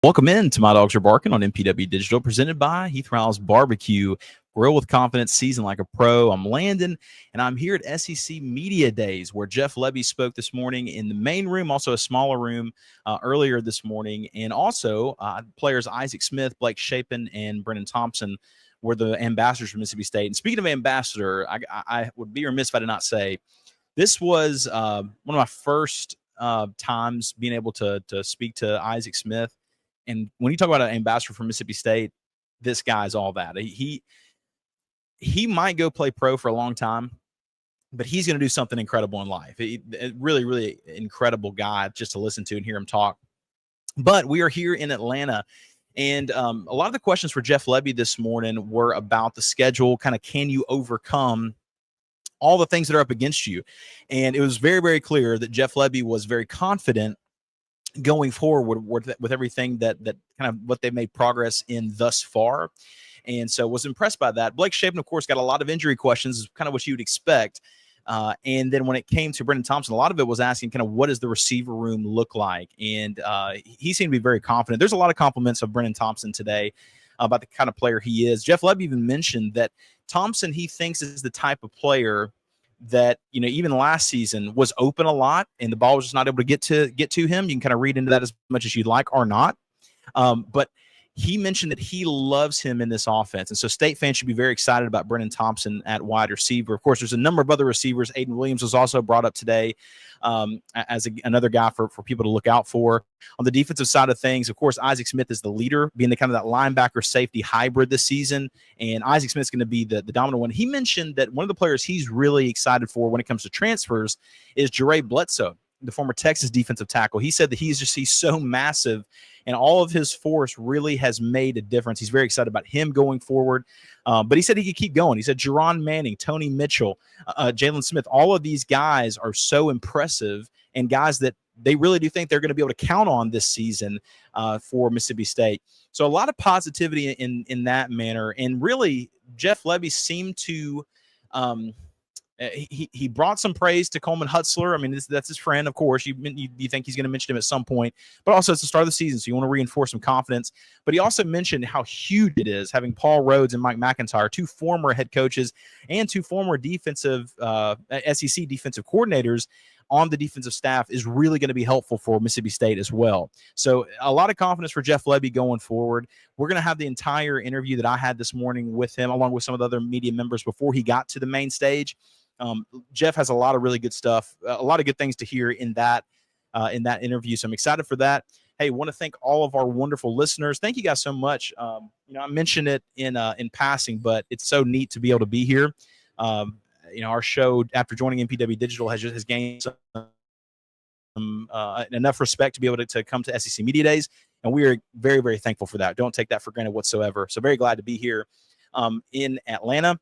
Welcome in to My Dogs Are Barking on MPW Digital, presented by Heath Rouse Barbecue. Grill with confidence, season like a pro. I'm Landon, and I'm here at SEC Media Days, where Jeff Lebby spoke this morning in the main room, also a smaller room earlier this morning. And also, players Isaac Smith, Blake Shapen, and Brennan Thompson were the ambassadors for Mississippi State. And speaking of ambassador, I would be remiss if I did not say this was one of my first times being able to speak to Isaac Smith. And when you talk about an ambassador for Mississippi State, this guy's all that. He might go play pro for a long time, but he's going to do something incredible in life. A really, really incredible guy just to listen to and hear him talk. But we are here in Atlanta, and a lot of the questions for Jeff Lebby this morning were about the schedule, kind of can you overcome all the things that are up against you? And it was very, very clear that Jeff Lebby was very confident going forward with everything that kind of what they've made progress in thus far. And so was impressed by that. Blake Shapen, of course, got a lot of injury questions, kind of what you would expect. And then when it came to Brennan Thompson, a lot of it was asking kind of what does the receiver room look like? And he seemed to be very confident. There's a lot of compliments of Brennan Thompson today about the kind of player he is. Jeff Lebby even mentioned that Thompson, he thinks, is the type of player that, you know, even last season was open a lot and the ball was just not able to get to him. You can kind of read into that as much as you'd like or not. But he mentioned that he loves him in this offense. And so State fans should be very excited about Brennan Thompson at wide receiver. Of course, there's a number of other receivers. Aiden Williams was also brought up today as another guy for people to look out for. On the defensive side of things, of course, Isaac Smith is the leader, being the kind of that linebacker safety hybrid this season. And Isaac Smith's going to be the dominant one. He mentioned that one of the players he's really excited for when it comes to transfers is Jere Bledsoe, the former Texas defensive tackle. He said that he's so massive, and all of his force really has made a difference. He's very excited about him going forward. But he said he could keep going. He said Jerron Manning, Tony Mitchell, Jalen Smith, all of these guys are so impressive and guys that they really do think they're going to be able to count on this season for Mississippi State. So a lot of positivity in that manner. And really, Jeff Lebby seemed to he brought some praise to Coleman Hutzler. I mean, that's his friend, of course. You think he's going to mention him at some point, but also it's the start of the season, so you want to reinforce some confidence. But he also mentioned how huge it is having Paul Rhodes and Mike McIntyre, two former head coaches and two former defensive SEC defensive coordinators on the defensive staff is really going to be helpful for Mississippi State as well. So a lot of confidence for Jeff Lebby going forward. We're going to have the entire interview that I had this morning with him, along with some of the other media members before he got to the main stage. Jeff has a lot of really good stuff, a lot of good things to hear in that interview. So I'm excited for that. Hey, want to thank all of our wonderful listeners. Thank you guys so much. I mentioned it in passing, but it's so neat to be able to be here. Our show after joining MPW Digital has gained enough respect to be able to come to SEC Media Days, and we are very, very thankful for that. Don't take that for granted whatsoever. So very glad to be here in Atlanta.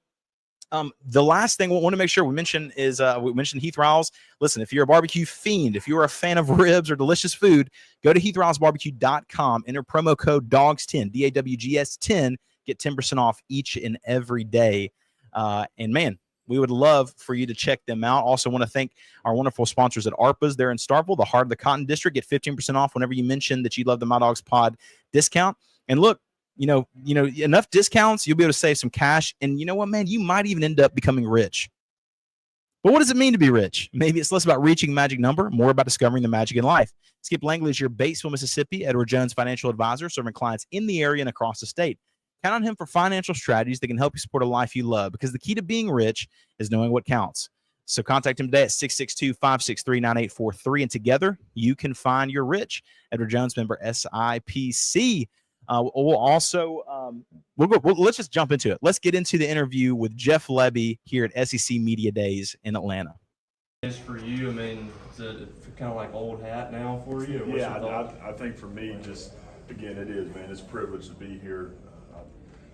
The last thing we want to make sure we mention is we mentioned Heath Rouse. Listen, if you're a barbecue fiend, if you're a fan of ribs or delicious food, go to HeathRouseBarbecue.com, enter promo code DAWGS10, DAWGS10, get 10% off each and every day. And man, we would love for you to check them out. Also want to thank our wonderful sponsors at ARPA's. They're in Starkville, the heart of the Cotton District. Get 15% off whenever you mention that you love the MyDawgsPod discount. And look, enough discounts, you'll be able to save some cash. And you know what, man? You might even end up becoming rich. But what does it mean to be rich? Maybe it's less about reaching a magic number, more about discovering the magic in life. Skip Langley is your Batesville, Mississippi, Edward Jones financial advisor, serving clients in the area and across the state. Count on him for financial strategies that can help you support a life you love, because the key to being rich is knowing what counts. So contact him today at 662-563-9843, and together you can find your rich. Edward Jones, member SIPC. We'll also let's just jump into it. Let's get into the interview with Jeff Lebby here at SEC Media Days in Atlanta. Is for you, I mean, is it kind of like old hat now for you? Yeah, I think for me, just again, it is, man. It's a privilege to be here. I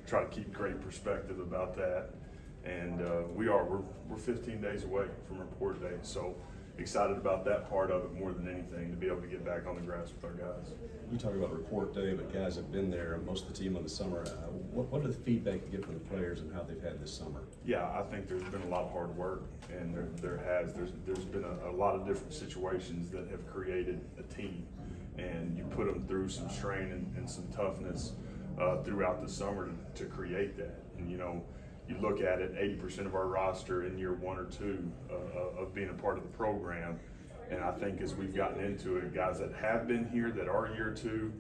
try to keep great perspective about that, and we're 15 days away from report day, so excited about that part of it more than anything, to be able to get back on the grass with our guys. You talk about report day, but guys have been there, most of the team on the summer. What are the feedback you get from the players and how they've had this summer? Yeah, I think there's been a lot of hard work, and there's been a lot of different situations that have created a team. and you put them through some strain and some toughness throughout the summer to create that. And you know, you look at it, 80% of our roster in year 1 or 2 of being a part of the program. And I think as we've gotten into it, guys that have been here, that are year 2,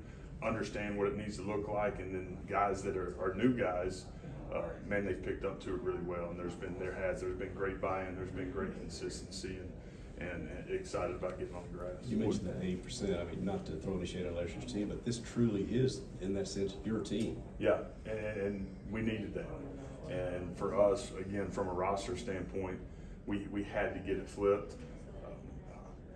understand what it needs to look like, and then guys that are new guys, man, they've picked up to it really well. And there's been great buy-in, there's been great consistency, and excited about getting on the grass. You mentioned that 80%. I mean, not to throw any shade on Lester's team, but this truly is, in that sense, your team. Yeah, and we needed that. And for us, again, from a roster standpoint, we had to get it flipped.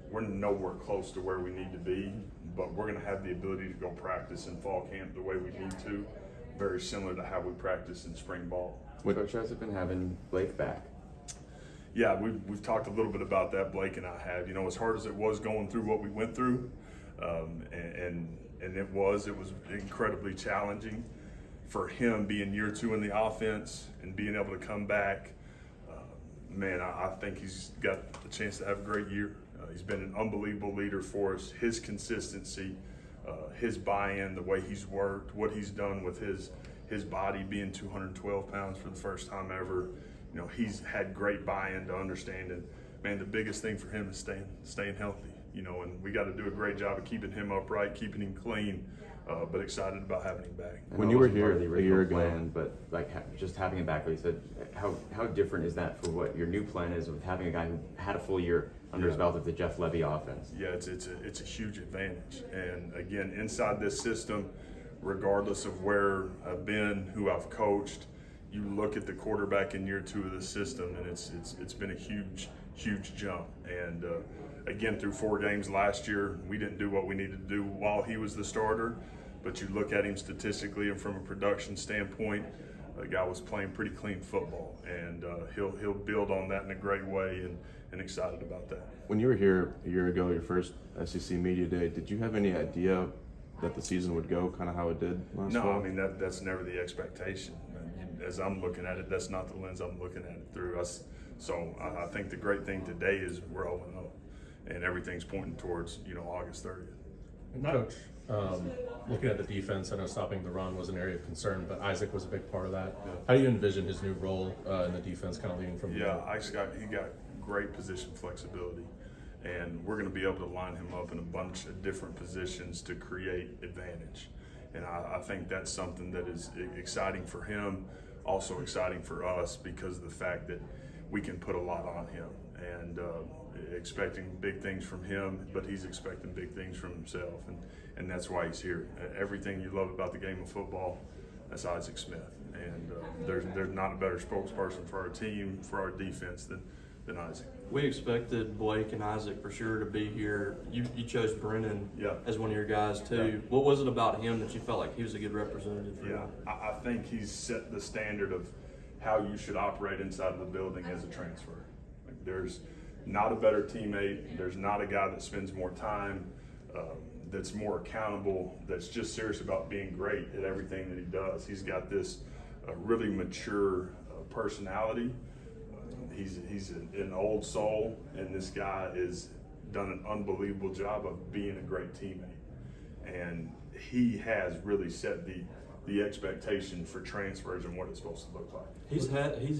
We're nowhere close to where we need to be, but we're going to have the ability to go practice in fall camp the way we need to, very similar to how we practice in spring ball. Coach has been having Blake back. Yeah, we've talked a little bit about that, Blake and I have. You know, as hard as it was going through what we went through, and it was incredibly challenging for him being year 2 in the offense and being able to come back. Man, I think he's got a chance to have a great year. He's been an unbelievable leader for us. His consistency, his buy-in, the way he's worked, what he's done with his body being 212 pounds for the first time ever. You know, he's had great buy-in to understanding. Man, the biggest thing for him is staying healthy. You know, and we got to do a great job of keeping him upright, keeping him clean. But excited about having him back. When you were here a year ago, but like just having him back, like you said, how different is that for what your new plan is with having a guy who had a full year under his belt of the Jeff Lebby offense? Yeah, it's a huge advantage. And again, inside this system, regardless of where I've been, who I've coached, you look at the quarterback in year 2 of the system, and it's been a huge jump. And again, through 4 games last year, we didn't do what we needed to do while he was the starter. But you look at him statistically and from a production standpoint, the guy was playing pretty clean football, and he'll build on that in a great way, and excited about that. When you were here a year ago, your first SEC Media Day, did you have any idea that the season would go kind of how it did last fall? No, I mean, that's never the expectation. As I'm looking at it, that's not the lens I'm looking at it through. So I think the great thing today is we're 0-0, and everything's pointing towards, you know, August 30th. Coach, looking at the defense, I know stopping the run was an area of concern, but Isaac was a big part of that. Yeah. How do you envision his new role in the defense, kind of leading from the He got great position flexibility, and we're going to be able to line him up in a bunch of different positions to create advantage. And I think that's something that is exciting for him, also exciting for us, because of the fact that we can put a lot on him, and expecting big things from him, but he's expecting big things from himself, and that's why he's here. Everything you love about the game of football, that's Isaac Smith, and there's not a better spokesperson for our team, for our defense than Isaac. We expected Blake and Isaac for sure to be here. You chose Brennan as one of your guys too. What was it about him that you felt like he was a good representative for? Yeah, I think he's set the standard of how you should operate inside of the building as a transfer. Like, there's not a better teammate. There's not a guy that spends more time, that's more accountable, that's just serious about being great at everything that he does. He's got this really mature personality. He's an old soul, and this guy has done an unbelievable job of being a great teammate. And he has really set the expectation for transfers and what it's supposed to look like. He's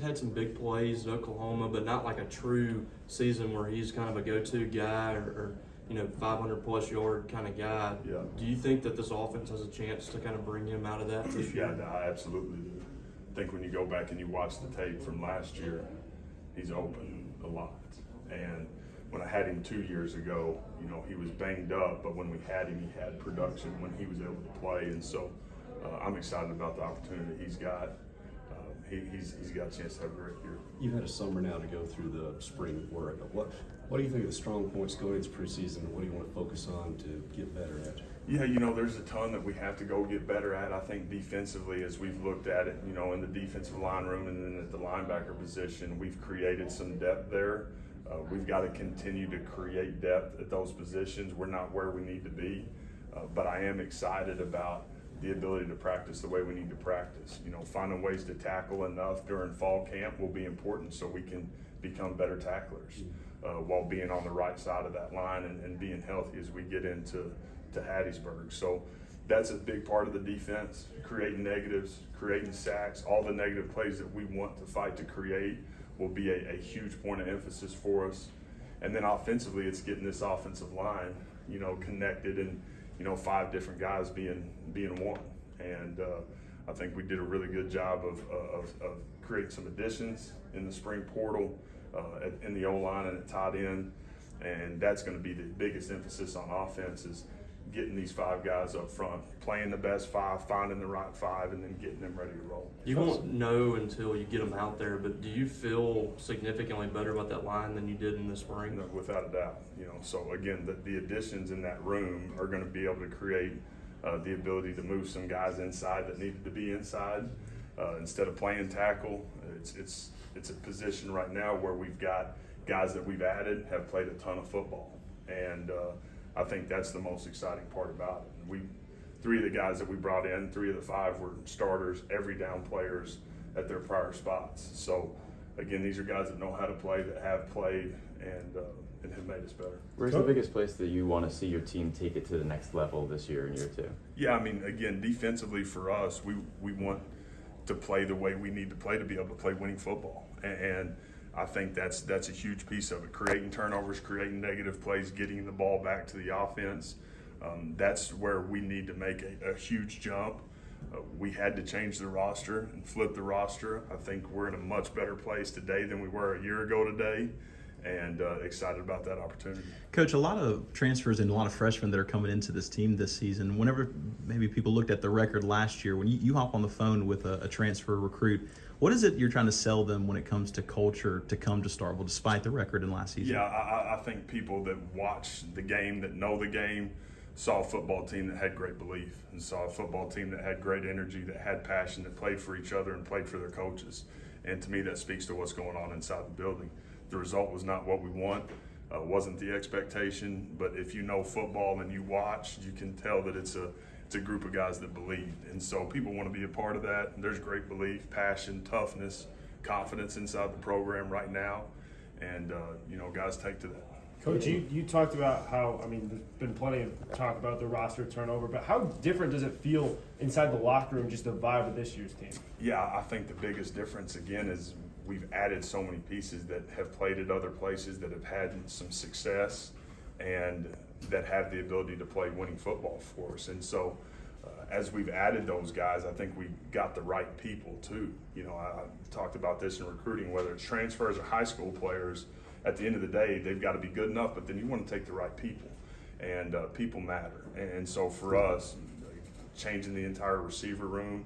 had some big plays at Oklahoma, but not like a true season where he's kind of a go-to guy or 500-plus yard kind of guy. Yeah. Do you think that this offense has a chance to kind of bring him out of that this year? Yeah, I absolutely do. I think when you go back and you watch the tape from last year, he's open a lot. And when I had him 2 years ago, he was banged up, but when we had him, he had production when he was able to play. And so I'm excited about the opportunity he's got. He's got a chance to have a great year. You've had a summer now to go through the spring work. What do you think are the strong points going into preseason, and what do you want to focus on to get better at? Yeah, there's a ton that we have to go get better at. I think defensively, as we've looked at it, in the defensive line room and then at the linebacker position, we've created some depth there. We've got to continue to create depth at those positions. We're not where we need to be, but I am excited about the ability to practice the way we need to practice. Finding ways to tackle enough during fall camp will be important so we can become better tacklers while being on the right side of that line and being healthy as we get into to Hattiesburg. So that's a big part of the defense, creating negatives, creating sacks. All the negative plays that we want to fight to create will be a huge point of emphasis for us. And then offensively, it's getting this offensive line, connected, and 5 different guys being one. And I think we did a really good job of creating some additions in the spring portal, in the O-line and at tight end. And that's going to be the biggest emphasis on offense, is getting these 5 guys up front, playing the best 5, finding the right 5, and then getting them ready to roll. You won't know until you get them out there, but do you feel significantly better about that line than you did in the spring? No, without a doubt. So again, the additions in that room are going to be able to create the ability to move some guys inside that needed to be inside. Instead of playing tackle, it's a position right now where we've got guys that we've added have played a ton of football, and I think that's the most exciting part about it. 3 of the guys that we brought in, 3 of the 5 were starters, every down players at their prior spots. So again, these are guys that know how to play, that have played, and have made us better. Where's the biggest place that you want to see your team take it to the next level this year in year 2? Yeah, again, defensively for us, we want to play the way we need to play to be able to play winning football. And I think that's a huge piece of it. Creating turnovers, creating negative plays, getting the ball back to the offense. That's where we need to make a huge jump. We had to change the roster and flip the roster. I think we're in a much better place today than we were a year ago today, and excited about that opportunity. Coach, a lot of transfers and a lot of freshmen that are coming into this team this season. Whenever maybe people looked at the record last year, when you hop on the phone with a transfer recruit, what is it you're trying to sell them when it comes to culture to come to Starkville despite the record in last season? Yeah, I think people that watch the game, that know the game, saw a football team that had great belief, and saw a football team that had great energy, that had passion, that played for each other and played for their coaches. And to me, that speaks to what's going on inside the building. The result was not what we want, wasn't the expectation, but if you know football and you watch, you can tell that it's a group of guys that believe. And so people want to be a part of that. And there's great belief, passion, toughness, confidence inside the program right now. And, guys take to that. Coach, you talked about how, there's been plenty of talk about the roster turnover, but how different does it feel inside the locker room, just the vibe of this year's team? Yeah, I think the biggest difference, again, is we've added so many pieces that have played at other places, that have had some success, and that have the ability to play winning football for us. And so as we've added those guys, I think we got the right people too. I talked about this in recruiting, whether it's transfers or high school players. At the end of the day, they've got to be good enough, but then you want to take the right people, and people matter. And so for us, changing the entire receiver room,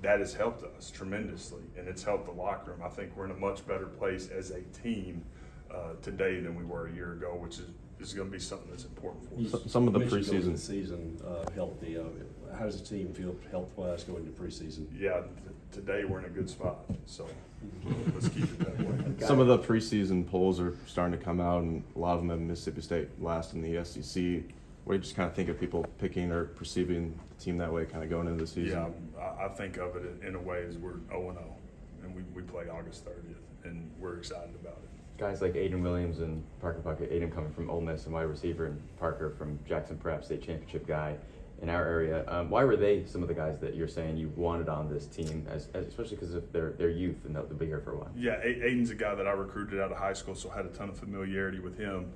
that has helped us tremendously, and it's helped the locker room. I think we're in a much better place as a team today than we were a year ago, which is going to be something that's important for us. Some of the Mentioned going into preseason the season healthy. How does the team feel health-wise going into preseason? Yeah, today we're in a good spot, so let's keep it that way. Some of the preseason polls are starting to come out, and a lot of them have Mississippi State last in the SEC. What do you just kind of think of people picking or perceiving the team that way, kind of going into the season? Yeah, I think of it in a way as we're 0-0, and we play August 30th, and we're excited about it. Guys like Aiden Williams and Parker Puckett, Aiden coming from Ole Miss and wide receiver, and Parker from Jackson Prep, state championship guy in our area. Why were they some of the guys that you're saying you wanted on this team, especially because of their youth and they'll be here for a while? Yeah, Aiden's a guy that I recruited out of high school, so I had a ton of familiarity with him.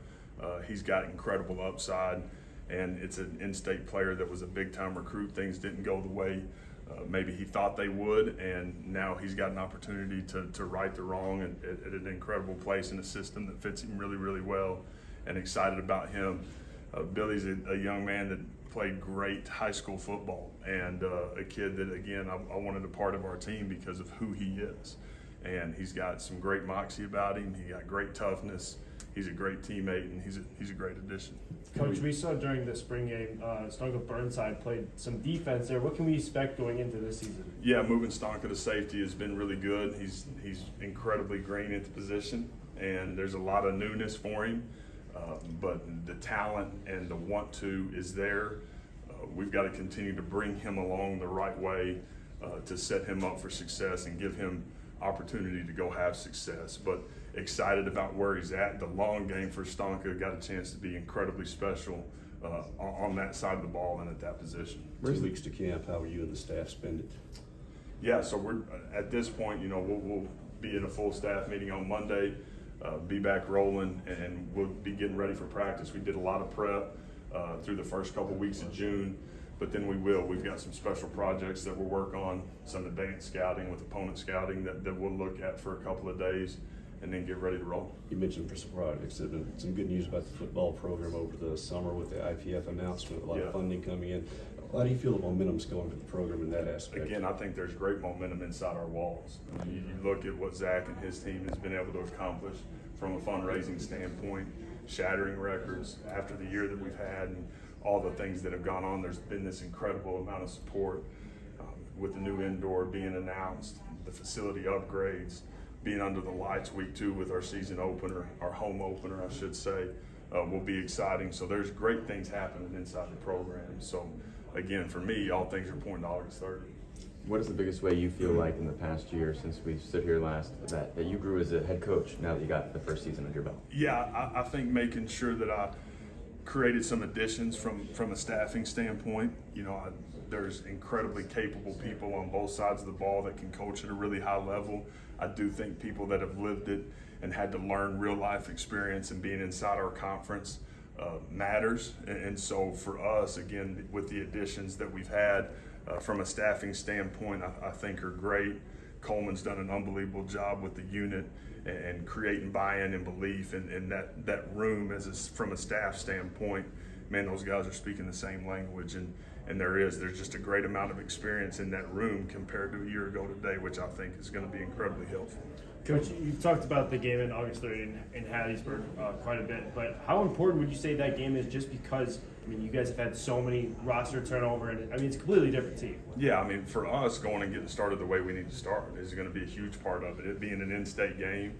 He's got incredible upside, and it's an in-state player that was a big-time recruit. Things didn't go the way maybe he thought they would, and now he's got an opportunity to right the wrong at an incredible place in a system that fits him really, really well, and excited about him. Billy's a young man that played great high school football, and a kid that, again, I wanted a part of our team because of who he is. And he's got some great moxie about him. He got great toughness. He's a great teammate, and he's a great addition. Coach, we saw during the spring game, Stonka Burnside played some defense there. What can we expect going into this season? Yeah, moving Stonka to safety has been really good. He's incredibly green at the position, and there's a lot of newness for him. But the talent and the want to is there. We've got to continue to bring him along the right way to set him up for success and give him opportunity to go have success. But excited about where he's at. The long game for Stonka got a chance to be incredibly special on that side of the ball and at that position. 2 weeks to camp, how are you and the staff spend it? Yeah, so we're at this point, we'll be in a full staff meeting on Monday, be back rolling, and we'll be getting ready for practice. We did a lot of prep through the first couple weeks of June, but then we've got some special projects that we'll work on, some advanced scouting with opponent scouting that we'll look at for a couple of days, and then get ready to roll. You mentioned for some projects. There's been some good news about the football program over the summer with the IPF announcement, a lot of funding coming in. How do you feel the momentum's going for the program in that aspect? Again, I think there's great momentum inside our walls. I mean, you look at what Zach and his team has been able to accomplish from a fundraising standpoint, shattering records after the year that we've had and all the things that have gone on. There's been this incredible amount of support with the new indoor being announced, the facility upgrades, being under the lights week 2 with our season opener, our home opener, I should say, will be exciting. So there's great things happening inside the program. So again, for me, all things are pointing to August 30. What is the biggest way you feel like in the past year since we stood here last that you grew as a head coach now that you got the first season under your belt? Yeah, I think making sure that I created some additions from a staffing standpoint. There's incredibly capable people on both sides of the ball that can coach at a really high level. I do think people that have lived it and had to learn real life experience and being inside our conference matters. And so for us, again, with the additions that we've had from a staffing standpoint, I think are great. Coleman's done an unbelievable job with the unit and creating buy-in and belief in that room from a staff standpoint. Man, those guys are speaking the same language, and there's just a great amount of experience in that room compared to a year ago today, which I think is going to be incredibly helpful. Coach, you've talked about the game in August 30 in Hattiesburg quite a bit, but how important would you say that game is just because, you guys have had so many roster turnover, and it's a completely different team. Yeah, for us, going and getting started the way we need to start is going to be a huge part of it. It being an in-state game,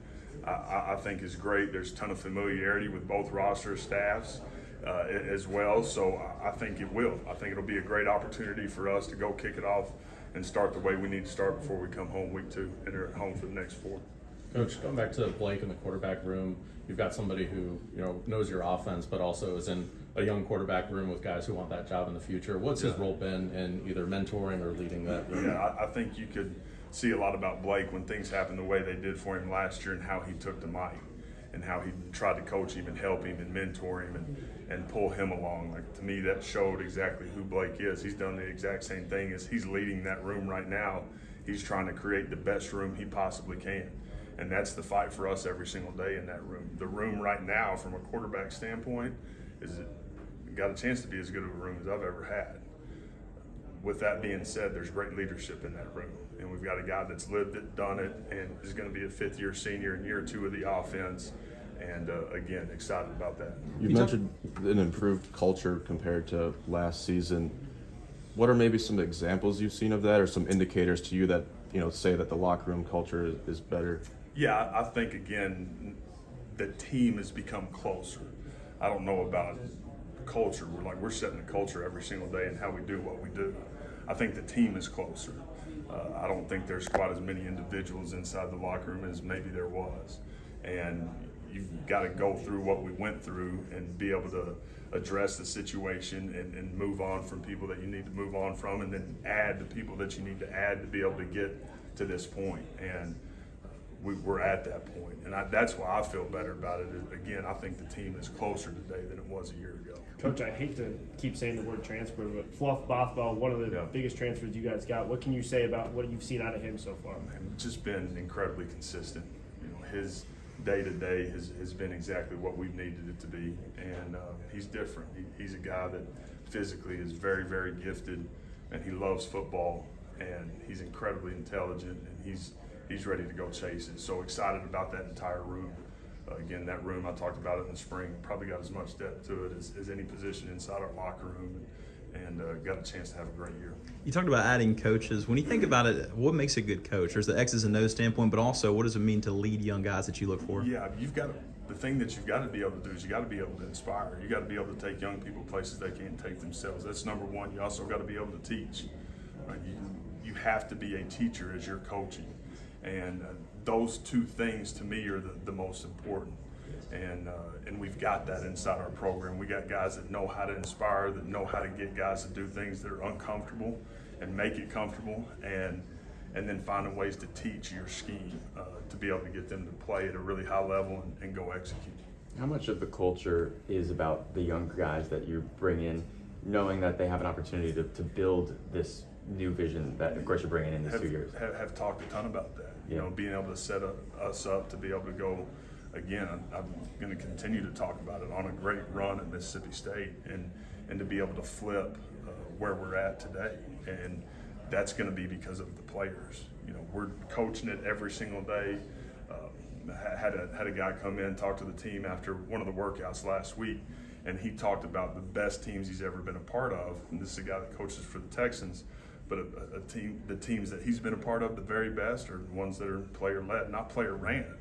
I think is great. There's a ton of familiarity with both roster staffs as well, so I think it will. I think it'll be a great opportunity for us to go kick it off and start the way we need to start before we come home week 2 and are at home for the next 4. Coach, going back to Blake in the quarterback room, you've got somebody who knows your offense, but also is in a young quarterback room with guys who want that job in the future. What's his role been in either mentoring or leading that room? Yeah, I think you could see a lot about Blake when things happened the way they did for him last year and how he took to Mike and how he tried to coach him and help him and mentor him and pull him along. Like, to me, that showed exactly who Blake is. He's done the exact same thing as he's leading that room right now. He's trying to create the best room he possibly can. And that's the fight for us every single day in that room. The room right now, from a quarterback standpoint, is got a chance to be as good of a room as I've ever had. With that being said, there's great leadership in that room. And we've got a guy that's lived it, done it, and is going to be a 5th-year senior in year 2 of the offense. And again, excited about that. You mentioned an improved culture compared to last season. What are maybe some examples you've seen of that, or some indicators to you that say that the locker room culture is better? Yeah, I think, again, the team has become closer. I don't know about culture. We're setting the culture every single day in how we do what we do. I think the team is closer. I don't think there's quite as many individuals inside the locker room as maybe there was. And you've got to go through what we went through and be able to address the situation and move on from people that you need to move on from, and then add the people that you need to add to be able to get to this point. And we're at that point. And that's why I feel better about it. Again, I think the team is closer today than it was a year ago. Coach, I hate to keep saying the word transfer, but Fluff Bothwell, one of the biggest transfers you guys got. What can you say about what you've seen out of him so far? Just been incredibly consistent. His day-to-day has been exactly what we've needed it to be, and he's different. He's a guy that physically is very, very gifted, and he loves football, and he's incredibly intelligent, and he's ready to go chase it. So excited about that entire room. Again, that room, I talked about it in the spring, probably got as much depth to it as any position inside our locker room, and got a chance to have a great year. You talked about adding coaches. When you think about it, what makes a good coach? There's the X's and O's standpoint, but also what does it mean to lead young guys that you look for? Yeah, the thing that you've got to be able to do is you got to be able to inspire. You got to be able to take young people places they can't take themselves. That's number one. You also got to be able to teach. Right? You have to be a teacher as you're coaching. And those two things to me are the most important. And we've got that inside our program. We got guys that know how to inspire, that know how to get guys to do things that are uncomfortable and make it comfortable, and then finding ways to teach your scheme to be able to get them to play at a really high level and go execute. How much of the culture is about the younger guys that you bring in, knowing that they have an opportunity to build this new vision that, of course, you're bringing in these 2 years? Have talked a ton about that. Yeah. You know, being able to set us up to be able to go, again, I'm going to continue to talk about it, on a great run at Mississippi State, and to be able to flip where we're at today. And that's going to be because of the players. You know, we're coaching it every single day. Had a guy come in, talk to the team after one of the workouts last week, and he talked about the best teams he's ever been a part of. And this is a guy that coaches for the Texans, but the teams that he's been a part of, the very best, are the ones that are player-led, not player-ran,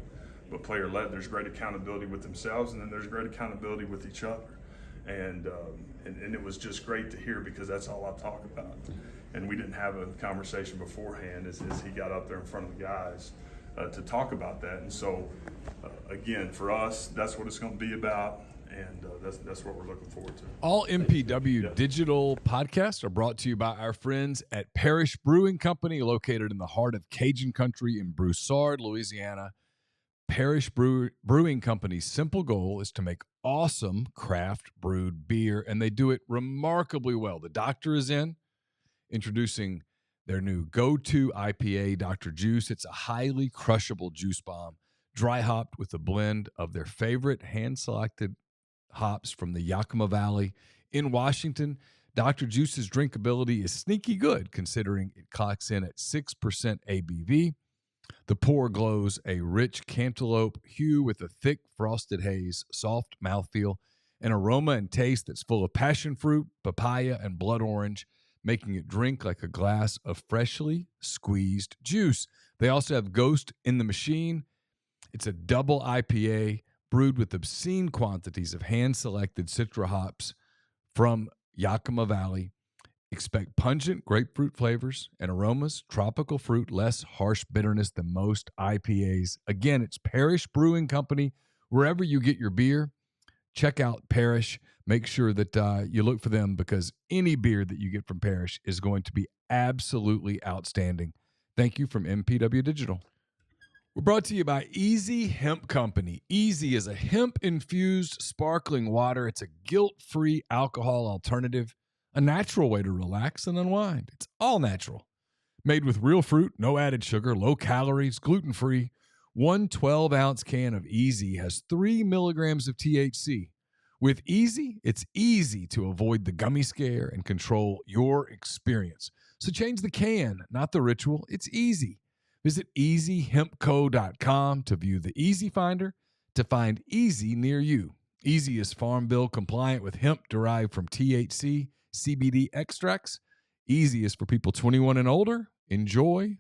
but player-led. There's great accountability with themselves, and then there's great accountability with each other. And it was just great to hear, because that's all I talk about. And we didn't have a conversation beforehand as he got up there in front of the guys to talk about that. And so, again, for us, that's what it's going to be about, and that's what we're looking forward to. All MPW Yeah. digital podcasts are brought to you by our friends at Parish Brewing Company, located in the heart of Cajun country in Broussard, Louisiana. Parish Brewing Company's simple goal is to make awesome craft brewed beer, and they do it remarkably well. The doctor is introducing their new go-to IPA, Dr. Juice. It's a highly crushable juice bomb, dry hopped with a blend of their favorite hand-selected hops from the Yakima Valley in Washington. Dr. Juice's drinkability is sneaky good, considering it clocks in at 6% ABV. The pour glows a rich cantaloupe hue with a thick frosted haze, soft mouthfeel, an aroma and taste that's full of passion fruit, papaya, and blood orange, making it drink like a glass of freshly squeezed juice. They also have Ghost in the Machine. It's a double IPA brewed with obscene quantities of hand-selected Citra hops from Yakima Valley. Expect pungent grapefruit flavors and aromas, tropical fruit, less harsh bitterness than most IPAs. Again, it's Parish Brewing Company. Wherever you get your beer, check out Parish. Make sure that you look for them, because any beer that you get from Parish is going to be absolutely outstanding. Thank you from MPW Digital. We're brought to you by Easy Hemp Company. Easy is a hemp-infused sparkling water. It's a guilt-free alcohol alternative, a natural way to relax and unwind. It's all natural. Made with real fruit, no added sugar, low calories, gluten-free. One 12-ounce can of Easy has 3 milligrams of THC. With Easy, it's easy to avoid the gummy scare and control your experience. So change the can, not the ritual. It's easy. Visit EasyHempCo.com to view the Easy Finder to find Easy near you. Easy is Farm Bill compliant with hemp derived from THC, CBD extracts. Easy is for people 21 and older. Enjoy